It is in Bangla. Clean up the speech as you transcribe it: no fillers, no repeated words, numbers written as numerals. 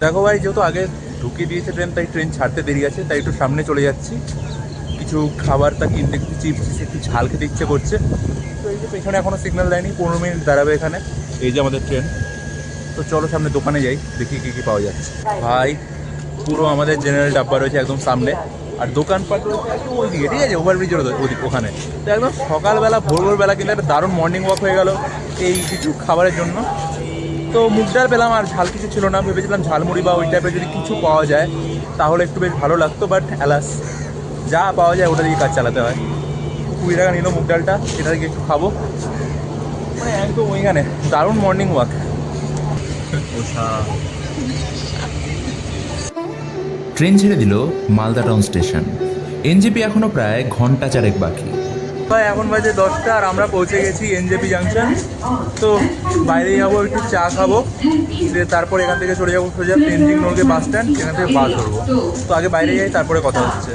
দেখো ভাই, যেহেতু আগে ঢুকিয়ে দিয়েছে ট্রেন, তাই ট্রেন ছাড়তে দেরি আছে, তাই একটু সামনে চলে যাচ্ছি। কিছু খাবার তা কিনতে, একটু চিপস, একটু ঝাল খেতে ইচ্ছে করছে। তো এই যে পেছনে এখনও সিগন্যাল দেয়নি, 15 মিনিট দাঁড়াবে এখানে। এই যে আমাদের ট্রেন। তো চলো সামনে দোকানে যাই, দেখি কী কী পাওয়া যাচ্ছে। ভাই পুরো আমাদের জেনারেল ডাব্বা রয়েছে একদম সামনে, আর দোকানপাট রয়েছে একটু ওইদিকে, ঠিক আছে, ওভারব্রিজের ওখানে। তো একদম সকালবেলা ভোরবেলা কিন্তু একটা দারুণ মর্নিং ওয়াক হয়ে গেল এই কিছু খাবারের জন্য। তো মুগ ডাল পেলাম, আর ঝাল কিছু ছিল না। ভেবেছিলাম ঝালমুড়ি বা ওই টাইপের যদি কিছু পাওয়া যায় তাহলে একটু বেশ ভালো লাগতো, বাট অ্যালাস যা পাওয়া যায় ওটা দিয়ে কাজ চালাতে হয়। 20 টাকা নিল মুগ ডালটা, সেটা দিয়ে একটু খাবো। মানে একদম ওইখানে দারুণ মর্নিং ওয়াক। ট্রেন ছেড়ে দিল মালদা টাউন স্টেশন। এনজেপি এখনো প্রায় ঘন্টা চারেক বাকি। ভাই এখন বাজে 10টা, আর আমরা পৌঁছে গেছি এনজেপি জাংশন। তো বাইরে যাবো, একটু চা খাবো, দিয়ে তারপর এখান থেকে চলে যাবো সোজা তেনজিং নরগে বাস স্ট্যান্ড, সেখান থেকে বাস ধরবো। তো আগে বাইরে যাই, তারপরে কথা হচ্ছে।